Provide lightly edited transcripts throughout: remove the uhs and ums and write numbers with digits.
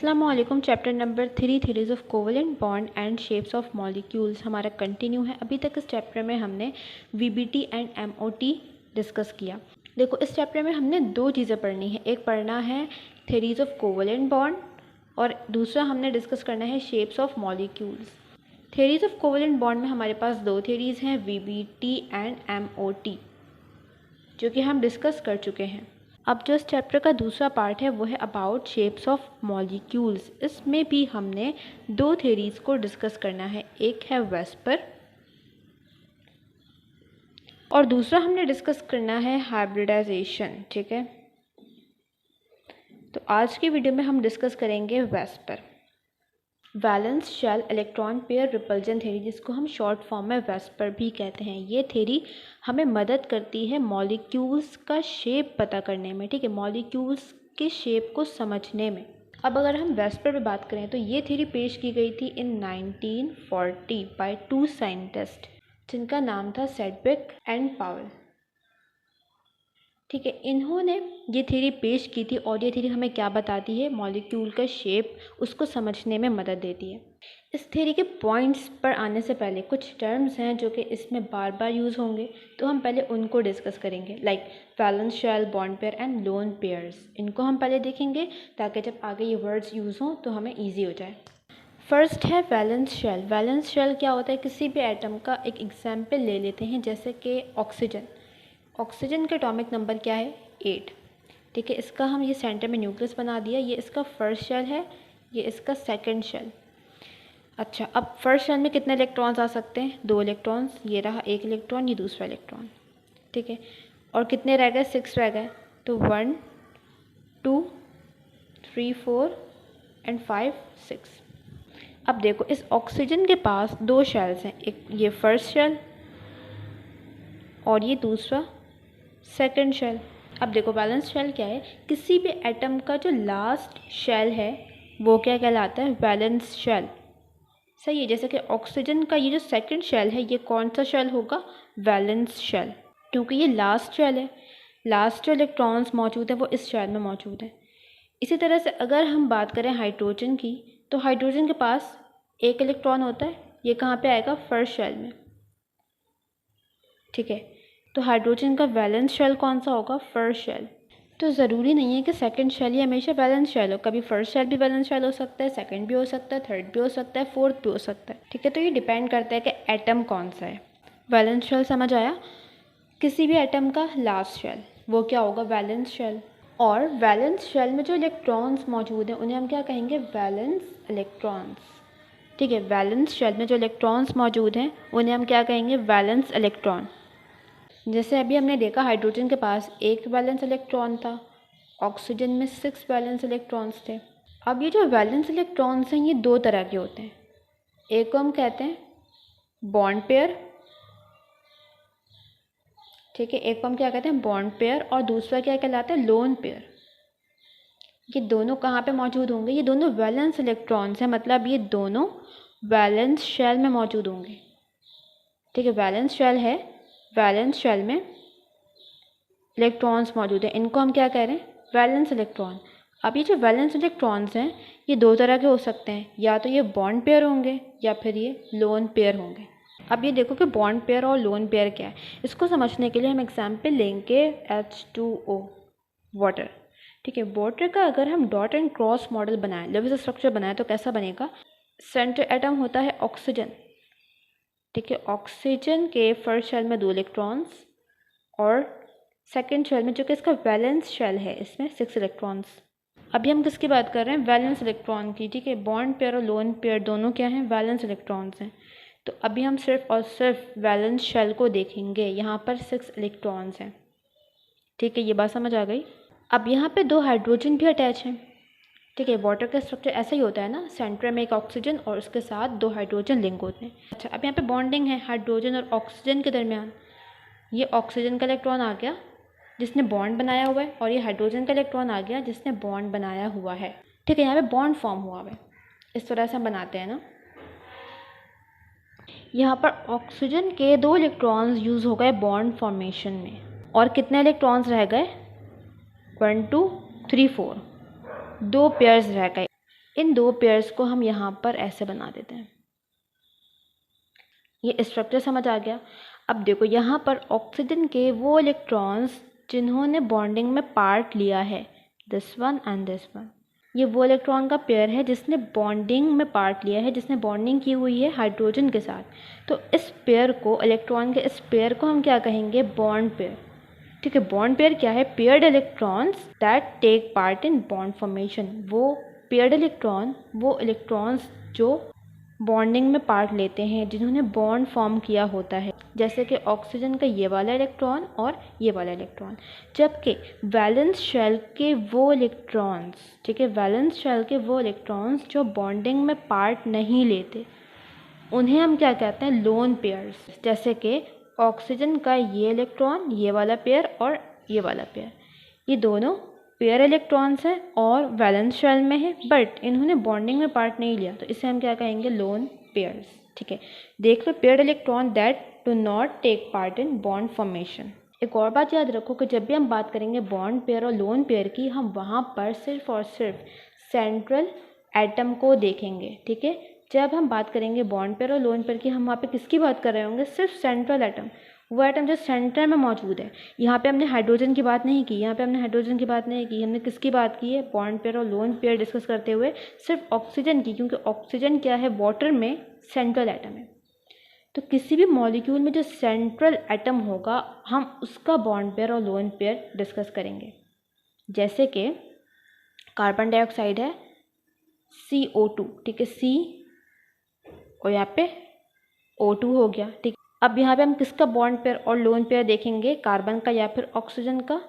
अस्सलाम वालेकुम। Chapter number 3 theories of covalent bond and shapes of molecules हमारा continue है। अभी तक इस चैप्टर में हमने वीबीटी एंड एमओटी डिस्कस किया। देखो, इस चैप्टर में हमने दो चीज़ें पढ़नी है। एक पढ़ना है थ्योरीज ऑफ कोवेलेंट बॉन्ड और दूसरा हमने डिस्कस करना है shapes of molecules. Theories of covalent bond में हमारे पास दो थ्योरीज हैं, वीबीटी एंड एमओटी, जो कि हम डिस्कस कर चुके हैं। अब जो इस चैप्टर का दूसरा पार्ट है वो है अबाउट शेप्स ऑफ मॉलिक्यूल्स। इसमें भी हमने दो थ्योरीज को डिस्कस करना है, एक है वेस्पर और दूसरा हमने डिस्कस करना है हाइब्रिडाइजेशन। ठीक है, तो आज की वीडियो में हम डिस्कस करेंगे VSEPR, valence shell electron pair repulsion theory, जिसको हम शॉर्ट फॉर्म में वेस्पर भी कहते हैं। ये थ्योरी हमें मदद करती है मॉलिक्यूल्स का शेप पता करने में। ठीक है, मॉलिक्यूल्स के शेप को समझने में। अब अगर हम वेस्पर पे बात करें तो ये थ्योरी पेश की गई थी इन 1940 बाय टू साइंटिस्ट, जिनका नाम था सेडविक एंड पावेल। ठीक है, इन्होंने ये थ्योरी पेश की थी और ये थ्योरी हमें क्या बताती है, मॉलिक्यूल का शेप उसको समझने में मदद देती है। इस थ्योरी के पॉइंट्स पर आने से पहले कुछ टर्म्स हैं जो कि इसमें बार बार यूज़ होंगे, तो हम पहले उनको डिस्कस करेंगे, like valence shell, bond pair and lone pairs. इनको हम पहले देखेंगे ताकि जब आगे ये वर्ड्स यूज़ हों तो हमें ईजी हो जाए। फर्स्ट है वैलेंस शेल। वैलेंस शेल क्या होता है, किसी भी एटम का एक एग्जाम्पल ले लेते हैं, जैसे कि ऑक्सीजन। ऑक्सीजन का एटॉमिक नंबर क्या है, 8। ठीक है, इसका हम ये सेंटर में न्यूक्लियस बना दिया, ये इसका फर्स्ट शेल है, ये इसका सेकंड शेल। अच्छा, अब फर्स्ट शेल में कितने इलेक्ट्रॉन्स आ सकते हैं, 2 इलेक्ट्रॉन्स। ये रहा एक इलेक्ट्रॉन, ये दूसरा इलेक्ट्रॉन। ठीक है, और कितने रह गए, 6 रह गए। तो 1 2 3 4 एंड 5 6। अब देखो, इस ऑक्सीजन के पास 2 शेल्स हैं, एक ये फर्स्ट शेल और ये दूसरा सेकंड शेल। अब देखो, वैलेंस शेल क्या है, किसी भी एटम का जो लास्ट शेल है वो क्या कहलाता है, वैलेंस शेल। सही है, जैसे कि ऑक्सीजन का ये जो सेकंड शेल है, ये कौन सा शेल होगा, वैलेंस शेल, क्योंकि ये लास्ट शेल है। लास्ट जो इलेक्ट्रॉन्स मौजूद हैं वो इस शेल में मौजूद हैं। इसी तरह से अगर हम बात करें हाइड्रोजन की, तो हाइड्रोजन के पास एक इलेक्ट्रॉन होता है, ये कहाँ पे आएगा, फर्स्ट शेल में। ठीक है, तो हाइड्रोजन का वैलेंस शेल कौन सा होगा, फर्स्ट शेल। तो ज़रूरी नहीं है कि सेकंड शेल ही हमेशा वैलेंस शेल हो, कभी फर्स्ट शेल भी वैलेंस शेल हो सकता है, सेकंड भी हो सकता है, थर्ड भी हो सकता है, फोर्थ भी हो सकता है। ठीक है, तो ये डिपेंड करता है कि एटम कौन सा है। वैलेंस शेल समझ आया, किसी भी एटम का लास्ट शेल वो क्या होगा, वैलेंस शेल। और वैलेंस शेल में जो इलेक्ट्रॉन्स मौजूद हैं उन्हें हम क्या कहेंगे, वैलेंस इलेक्ट्रॉन्स। ठीक है, वैलेंस शेल में जो इलेक्ट्रॉन्स मौजूद हैं उन्हें हम क्या कहेंगे, वैलेंस इलेक्ट्रॉन। जैसे अभी हमने देखा, हाइड्रोजन के पास एक वैलेंस इलेक्ट्रॉन था, ऑक्सीजन में 6 वैलेंस इलेक्ट्रॉन्स थे। अब ये जो वैलेंस इलेक्ट्रॉन्स हैं ये 2 तरह के होते हैं, एक को हम कहते हैं बॉन्ड पेयर। ठीक है, एक को हम क्या कहते हैं, बॉन्ड पेयर, और दूसरा क्या कहलाता है, लोन पेयर। ये दोनों कहाँ पे मौजूद होंगे, ये दोनों वैलेंस इलेक्ट्रॉन्स हैं, मतलब ये दोनों वैलेंस शेल में मौजूद होंगे। ठीक है, वैलेंस शेल है, वैलेंस शेल में इलेक्ट्रॉन्स मौजूद हैं, इनको हम क्या कह रहे हैं, वैलेंस इलेक्ट्रॉन। अब ये जो वैलेंस इलेक्ट्रॉन्स हैं ये 2 तरह के हो सकते हैं, या तो ये बॉन्ड पेयर होंगे या फिर ये लोन पेयर होंगे। अब ये देखो कि बॉन्ड पेयर और लोन पेयर क्या है, इसको समझने के लिए हम एग्जाम्पल लेंगे H2O, वाटर। ठीक है, वाटर का अगर हम डॉट एंड क्रॉस मॉडल बनाएं, लेविस स्ट्रक्चर बनाएं, तो कैसा बनेगा, सेंटर एटम होता है ऑक्सीजन। ठीक है, ऑक्सीजन के फर्स्ट शेल में 2 इलेक्ट्रॉन्स और सेकेंड शेल में, जो कि इसका वैलेंस शेल है, इसमें 6 इलेक्ट्रॉन्स। अभी हम किसकी बात कर रहे हैं, वैलेंस इलेक्ट्रॉन की। ठीक है, बॉन्ड पेयर और लोन पेयर दोनों क्या हैं, वैलेंस इलेक्ट्रॉन्स हैं। तो अभी हम सिर्फ और सिर्फ वैलेंस शेल को देखेंगे, यहाँ पर 6 इलेक्ट्रॉन्स हैं। ठीक है, ये बात समझ आ गई। अब यहाँ पे 2 हाइड्रोजन भी अटैच हैं। ठीक है, वाटर का स्ट्रक्चर ऐसा ही होता है ना, सेंटर में एक ऑक्सीजन और उसके साथ 2 हाइड्रोजन लिंक होते हैं। अच्छा, अब यहाँ पे बॉन्डिंग है हाइड्रोजन और ऑक्सीजन के दरमियान। ये ऑक्सीजन का इलेक्ट्रॉन आ गया जिसने बॉन्ड बनाया हुआ है, और ये हाइड्रोजन का इलेक्ट्रॉन आ गया जिसने बॉन्ड बनाया हुआ है। ठीक है, यहाँ पे बॉन्ड फॉर्म हुआ हुआ है, इस तरह से हम बनाते हैं ना। यहाँ पर ऑक्सीजन के 2 इलेक्ट्रॉन्स यूज़ हो गए बॉन्ड फॉर्मेशन में, और कितने इलेक्ट्रॉन्स रह गए, 1 2 3 4, 2 पेयर्स रह गए। इन दो पेयर्स को हम यहाँ पर ऐसे बना देते हैं। ये स्ट्रक्चर समझ आ गया। अब देखो यहाँ पर ऑक्सीजन के वो इलेक्ट्रॉन्स जिन्होंने बॉन्डिंग में पार्ट लिया है, this one and this one, ये वो इलेक्ट्रॉन का पेयर है जिसने बॉन्डिंग में पार्ट लिया है, जिसने बॉन्डिंग की हुई है हाइड्रोजन के साथ। तो इस पेयर को, इलेक्ट्रॉन के इस पेयर को हम क्या कहेंगे? Bond pair. ठीक है, बॉन्ड पेयर क्या है? Paired electrons that take part in bond formation. वो पेयर्ड इलेक्ट्रॉन, वो इलेक्ट्रॉन्स जो बॉन्डिंग में पार्ट लेते हैं, जिन्होंने बॉन्ड फॉर्म किया होता है, जैसे कि ऑक्सीजन का ये वाला इलेक्ट्रॉन और ये वाला इलेक्ट्रॉन। जबकि वैलेंस शेल के वो इलेक्ट्रॉन्स, ठीक है, वैलेंस शेल के वो इलेक्ट्रॉन्स जो बॉन्डिंग में पार्ट नहीं लेते, उन्हें हम क्या कहते हैं? Lone pairs. जैसे कि ऑक्सीजन का ये इलेक्ट्रॉन, ये वाला पेयर और ये वाला पेयर, ये दोनों पेयर इलेक्ट्रॉन्स हैं और वैलेंस शेल में है, बट इन्होंने बॉन्डिंग में पार्ट नहीं लिया, तो इसे हम क्या कहेंगे? Lone pairs. ठीक है, देख लो, paired electron that do not take part in bond formation. एक और बात याद रखो कि जब भी हम बात करेंगे बॉन्ड पेयर और लोन पेयर की, हम वहाँ पर सिर्फ और सिर्फ सेंट्रल एटम को देखेंगे। ठीक है, जब हम बात करेंगे बॉन्ड पेयर और लोन पेयर की, हम वहाँ पे किसकी बात कर रहे होंगे? सिर्फ सेंट्रल एटम, वो एटम जो सेंटर में मौजूद है। यहाँ पे हमने हाइड्रोजन की बात नहीं की, यहाँ पे हमने हाइड्रोजन की बात नहीं की, हमने किसकी बात की है? बॉन्ड पेयर और लोन पेयर डिस्कस करते हुए सिर्फ ऑक्सीजन की, क्योंकि ऑक्सीजन क्या है? वाटर में सेंट्रल एटम है। तो किसी भी मॉलिक्यूल में जो सेंट्रल एटम होगा, हम उसका बॉन्ड पेयर और लोन पेयर डिस्कस करेंगे। जैसे कि कार्बन डाइऑक्साइड है CO2, ठीक है, C और यहाँ पे O2 हो गया। ठीक, अब यहाँ पे हम किसका बॉन्ड पेयर और लोन पेयर देखेंगे? कार्बन का या फिर ऑक्सीजन का?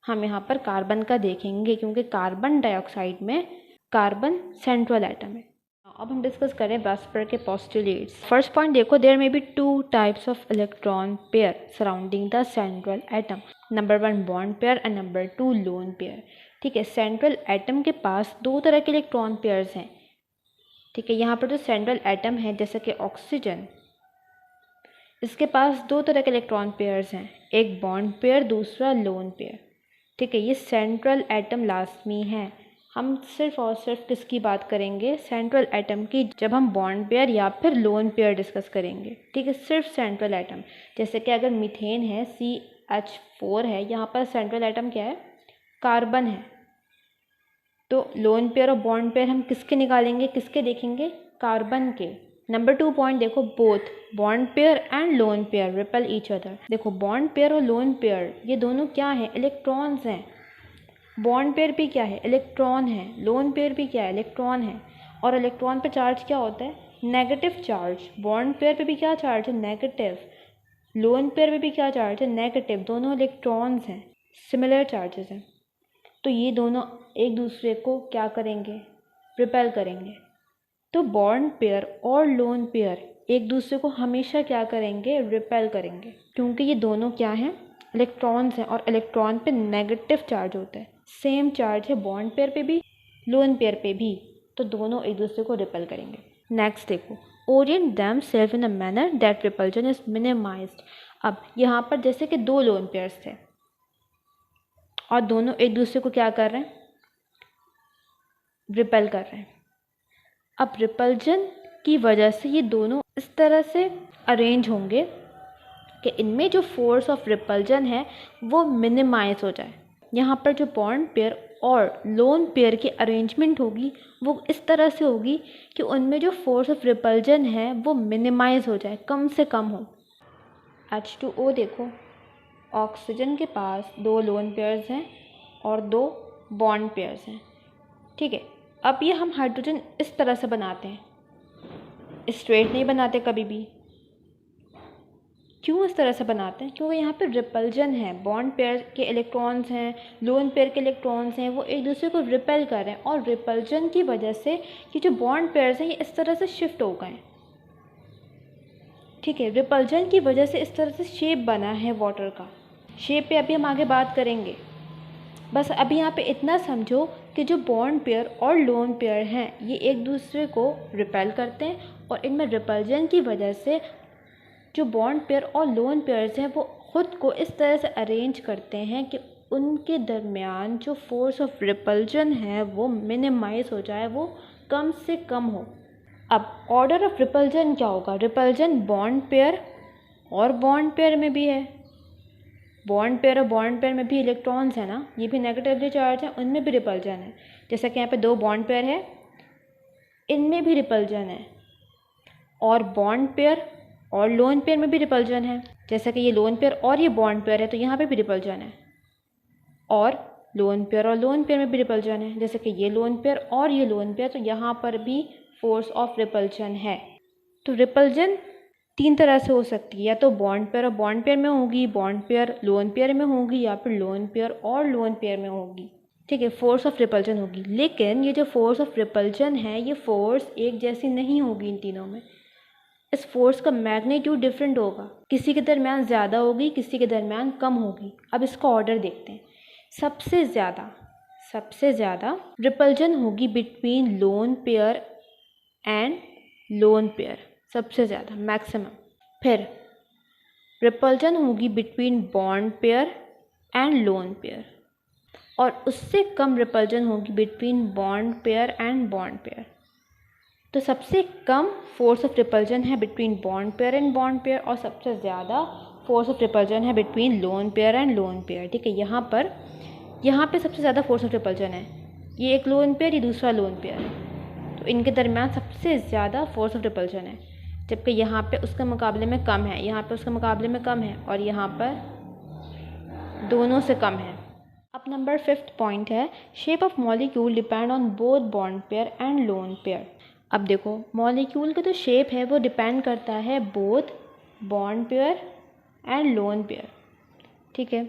हम यहाँ पर कार्बन का देखेंगे, क्योंकि कार्बन डाइऑक्साइड में कार्बन सेंट्रल एटम है। अब हम डिस्कस करें वास्पर के पोस्टुलेट्स। फर्स्ट पॉइंट देखो, there may be two types of electron pair surrounding the central atom. Number 1 bond pair and number 2 lone pair. ठीक है, सेंट्रल एटम के पास दो तरह के इलेक्ट्रॉन पेयर्स हैं। ठीक है, यहाँ पर जो सेंट्रल एटम है, जैसे कि ऑक्सीजन, इसके पास दो तरह के इलेक्ट्रॉन पेयर्स हैं, एक बॉन्ड पेयर, दूसरा लोन पेयर। ठीक है, ये सेंट्रल एटम लाजमी है। हम सिर्फ और सिर्फ किसकी बात करेंगे? सेंट्रल एटम की, जब हम बॉन्ड पेयर या फिर लोन पेयर डिस्कस करेंगे। ठीक है, सिर्फ सेंट्रल एटम। जैसे कि अगर मीथेन है, CH4 है, यहाँ पर सेंट्रल एटम क्या है? कार्बन है। तो लोन पेयर और बॉन्ड पेयर हम किसके निकालेंगे? किसके देखेंगे? कार्बन के। नंबर 2 पॉइंट देखो, both bond pair and lone pair repel each other. देखो, बॉन्ड पेयर और लोन पेयर ये दोनों क्या है? इलेक्ट्रॉन्स हैं। बॉन्ड पेयर भी क्या है? इलेक्ट्रॉन है। लोन पेयर भी क्या है? इलेक्ट्रॉन है। और इलेक्ट्रॉन पे चार्ज क्या होता है? Negative charge. बॉन्ड पेयर पे भी क्या चार्ज है? नेगेटिव। लोन पेयर पे भी क्या चार्ज है? नेगेटिव। दोनों इलेक्ट्रॉन्स हैं, सिमिलर चार्जेस हैं। तो ये दोनों एक दूसरे को क्या करेंगे? रिपेल करेंगे। तो बॉन्ड पेयर और लोन पेयर एक दूसरे को हमेशा क्या करेंगे? रिपेल करेंगे, क्योंकि ये दोनों क्या हैं? इलेक्ट्रॉन्स हैं, और इलेक्ट्रॉन पे नेगेटिव चार्ज होता है। सेम चार्ज है बॉन्ड पेयर पे भी, लोन पेयर पे भी, तो दोनों एक दूसरे को रिपेल करेंगे। नेक्स्ट देखो, orient themselves in a manner that repulsion is minimised. अब यहाँ पर जैसे कि दो लोन पेयर्स थे और दोनों एक दूसरे को क्या कर रहे हैं? रिपेल कर रहे हैं। अब रिपल्जन की वजह से ये दोनों इस तरह से अरेंज होंगे कि इनमें जो फोर्स ऑफ रिपल्जन है वो मिनिमाइज हो जाए। यहाँ पर जो बॉन्ड पेयर और लोन पेयर की अरेंजमेंट होगी वो इस तरह से होगी कि उनमें जो फोर्स ऑफ रिपल्जन है वो मिनिमाइज हो जाए, कम से कम हो। H2O देखो, ऑक्सीजन के पास दो लोन पेयर्स हैं और दो बॉन्ड पेयर्स हैं। ठीक है, अब ये हम हाइड्रोजन इस तरह से बनाते हैं, स्ट्रेट नहीं बनाते कभी भी। क्यों इस तरह से बनाते हैं? क्योंकि यहाँ पे रिपल्जन है, बॉन्ड पेयर के इलेक्ट्रॉन्स हैं, लोन पेयर के इलेक्ट्रॉन्स हैं, वो एक दूसरे को रिपेल कर रहे हैं, और रिपल्जन की वजह से ये जो बॉन्ड पेयर्स हैं ये इस तरह से शिफ्ट हो गए। ठीक है, रिपल्जन की वजह से इस तरह से शेप बना है वाटर का। शेप पे अभी हम आगे बात करेंगे। बस अभी यहाँ पे इतना समझो कि जो बॉन्ड पेयर और लोन पेयर हैं ये एक दूसरे को रिपेल करते हैं, और इनमें रिपल्जन की वजह से जो बॉन्ड पेयर और लोन पेयर्स हैं वो ख़ुद को इस तरह से अरेंज करते हैं कि उनके दरमियान जो फोर्स ऑफ रिपल्जन है वो मिनिमाइज हो जाए, वो कम से कम हो। अब ऑर्डर ऑफ रिपल्जन क्या होगा? रिपल्जन बॉन्ड पेयर और बॉन्ड पेयर में भी है, बॉन्ड पेयर और बॉन्ड पेयर में भी इलेक्ट्रॉन्स है ना, ये भी नेगेटिवली चार्ज है, उनमें भी रिपल्जन है। जैसा कि यहाँ पे 2 बॉन्ड पेयर है, इनमें भी रिपल्जन है। और बॉन्ड पेयर और लोन पेयर में भी रिपल्जन है, जैसा कि ये लोन पेयर और ये बॉन्ड पेयर है तो यहाँ पे भी रिपल्जन है। और लोन पेयर और लोन पेयर में भी रिपल्जन है, जैसे कि ये लोन पेयर और ये लोन पेयर, तो यहाँ पर भी फोर्स ऑफ रिपल्जन है। तो रिपल्जन 3 तरह से हो सकती है, या तो बॉन्ड पेयर और बॉन्ड पेयर में होगी, बॉन्ड पेयर लोन पेयर में होगी, या फिर लोन पेयर और लोन पेयर में होगी। ठीक है, फोर्स ऑफ रिपल्जन होगी। लेकिन ये जो फोर्स ऑफ रिपल्जन है, ये फोर्स एक जैसी नहीं होगी इन तीनों में। इस फोर्स का मैग्नीट्यूड डिफरेंट होगा, किसी के दरमियान ज़्यादा होगी, किसी के दरमियान कम होगी। अब इसका ऑर्डर देखते हैं। सबसे ज़्यादा रिपल्जन होगी between lone pair and lone pair, सबसे ज़्यादा मैक्सिमम। फिर रिपल्जन होगी between bond pair and lone pair, और उससे कम रिपल्जन होगी between bond pair and bond pair. तो सबसे कम फोर्स ऑफ रिपल्जन है between bond pair and bond pair, और सबसे ज़्यादा फोर्स ऑफ रिपल्जन है between lone pair and loan pair. ठीक है, यहाँ पे सबसे ज़्यादा फोर्स ऑफ रिपल्जन है, ये एक लोन पेयर, ये दूसरा लोन पेयर, तो इनके दरमियान सबसे ज़्यादा फोर्स ऑफ रिपल्जन है। जबकि यहाँ पे उसके मुकाबले में कम है, यहाँ पे उसके मुकाबले में कम है, और यहाँ पर दोनों से कम है। अब नंबर 5th पॉइंट है, shape of molecule depend on both bond pair and lone pair. अब देखो, मॉलिक्यूल का जो शेप है वो डिपेंड करता है both bond pair and loan pair. ठीक है,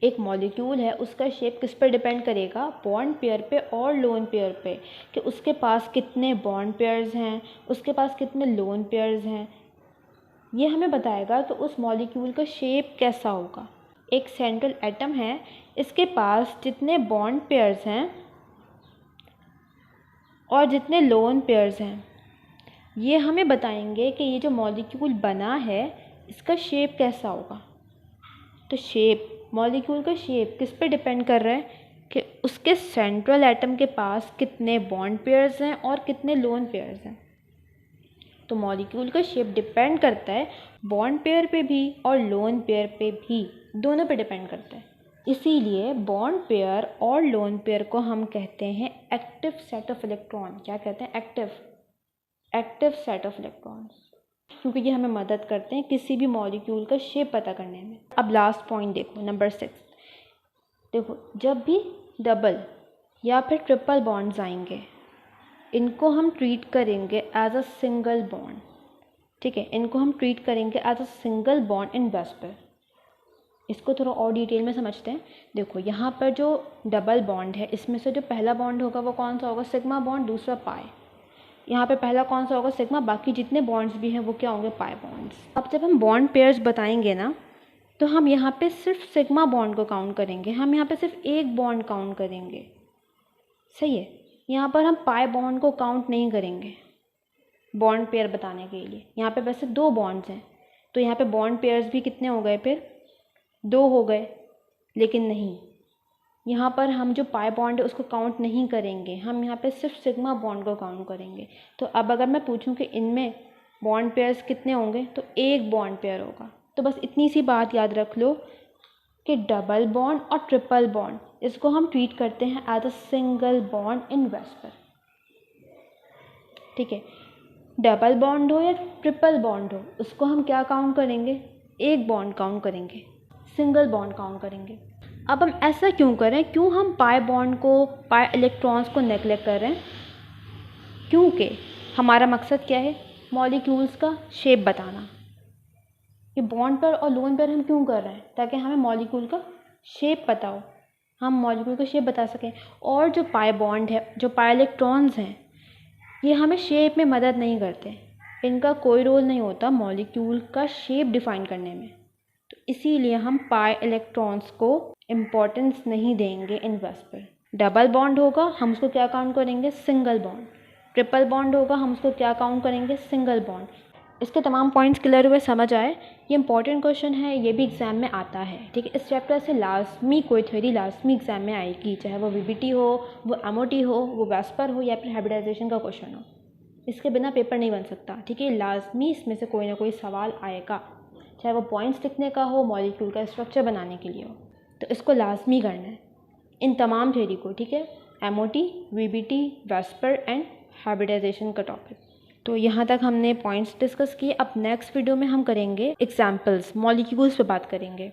एक मॉलिक्यूल है, उसका शेप किस पर डिपेंड करेगा? बॉन्ड पेयर पे और लोन पेयर पे, कि उसके पास कितने बॉन्ड पेयर्स हैं, उसके पास कितने लोन पेयर्स हैं। ये हमें बताएगा कि उस मॉलिक्यूल का शेप कैसा होगा। एक सेंट्रल एटम है, इसके पास जितने बॉन्ड पेयर्स हैं और जितने लोन पेयर्स हैं, ये हमें बताएंगे कि ये जो मॉलिक्यूल बना है इसका शेप कैसा होगा। तो शेप, मॉलिक्यूल का शेप किस पे डिपेंड कर रहा है? कि उसके सेंट्रल एटम के पास कितने बॉन्ड पेयर्स हैं और कितने लोन पेयर्स हैं। तो मॉलिक्यूल का शेप डिपेंड करता है बॉन्ड पेयर पे भी और लोन पेयर पे भी, दोनों पे डिपेंड करता है। इसीलिए बॉन्ड पेयर और लोन पेयर को हम कहते हैं एक्टिव सेट ऑफ इलेक्ट्रॉन। क्या कहते हैं? एक्टिव सेट ऑफ इलेक्ट्रॉन्स, क्योंकि ये हमें मदद करते हैं किसी भी मॉलिक्यूल का शेप पता करने में। अब लास्ट पॉइंट देखो, नंबर 6। देखो, जब भी डबल या फिर ट्रिपल बॉन्ड्स आएंगे, इनको हम ट्रीट करेंगे एज अ सिंगल बॉन्ड। ठीक है, इनको हम ट्रीट करेंगे as a single bond in VSEPR. इसको थोड़ा और डिटेल में समझते हैं। देखो, यहाँ पर जो डबल बॉन्ड है, इसमें से जो पहला बॉन्ड होगा वो कौन सा होगा? सिग्मा बॉन्ड, दूसरा पाई। यहाँ पे पहला कौन सा होगा? सिग्मा। बाकी जितने बॉन्ड्स भी हैं वो क्या होंगे? Pi bonds. अब जब हम बॉन्ड पेयर्स बताएंगे ना, तो हम यहाँ पे सिर्फ सिग्मा बॉन्ड को काउंट करेंगे, हम यहाँ पे सिर्फ एक बॉन्ड काउंट करेंगे। सही है, यहाँ पर हम पाई बॉन्ड को काउंट नहीं करेंगे बॉन्ड पेयर बताने के लिए। यहाँ पे वैसे 2 बॉन्ड्स हैं, तो यहाँ पे बॉन्ड पेयर्स भी कितने हो गए? फिर 2 हो गए। लेकिन नहीं, यहाँ पर हम जो पाई बॉन्ड है उसको काउंट नहीं करेंगे, हम यहाँ पे सिर्फ सिग्मा बॉन्ड को काउंट करेंगे। तो अब अगर मैं पूछूं कि इनमें बॉन्ड पेयर्स कितने होंगे, तो एक बॉन्ड पेयर होगा। तो बस इतनी सी बात याद रख लो कि डबल बॉन्ड और ट्रिपल बॉन्ड, इसको हम ट्रीट करते हैं as a single bond in VSEPR. ठीक है, डबल बॉन्ड हो या ट्रिपल बॉन्ड हो, उसको हम क्या काउंट करेंगे? एक बॉन्ड काउंट करेंगे, सिंगल बॉन्ड काउंट करेंगे। अब हम ऐसा क्यों करें? क्यों हम पाई बॉन्ड को, पाई इलेक्ट्रॉन्स को नेगलेक्ट कर रहे हैं? क्योंकि हमारा मकसद क्या है? मॉलिक्यूल्स का शेप बताना। ये बॉन्ड पेयर और लोन पेयर हम क्यों कर रहे हैं? ताकि हमें मॉलिक्यूल का शेप पता हो, हम मॉलिक्यूल का शेप बता सकें। और जो पाई बॉन्ड है, जो पाई इलेक्ट्रॉन्स हैं, ये हमें शेप में मदद नहीं करते, इनका कोई रोल नहीं होता मॉलिक्यूल का शेप डिफाइन करने में। तो इसीलिए हम पाई इलेक्ट्रॉन्स को इम्पोर्टेंस नहीं देंगे इन वेस्पर। डबल बॉन्ड होगा, हम उसको क्या काउंट करेंगे? Single bond. ट्रिपल बॉन्ड होगा, हम उसको क्या काउंट करेंगे? Single bond. इसके तमाम पॉइंट्स क्लियर हुए, समझ आए? ये इंपॉर्टेंट क्वेश्चन है, ये भी एग्जाम में आता है, ठीक है। इस चैप्टर से लाजमी कोई थ्योरी लाजमी एग्जाम में आएगी, चाहे वो वीबीटी हो, वो एमओटी हो, वो वेस्पर हो, या फिर हाइब्रिडाइजेशन का क्वेश्चन हो। इसके बिना पेपर नहीं बन सकता, ठीक है। लाजमी इसमें से कोई ना कोई सवाल आएगा, चाहे वो पॉइंट्स लिखने का हो, मॉलिक्यूल का स्ट्रक्चर बनाने के लिए हो। तो इसको लाजमी करना है, इन तमाम थ्योरी को, ठीक है। MOT, VBT, VSEPR and hybridisation का टॉपिक। तो यहाँ तक हमने पॉइंट्स डिस्कस किए। अब नेक्स्ट वीडियो में हम करेंगे एग्जाम्पल्स, मॉलिक्यूल्स पे बात करेंगे।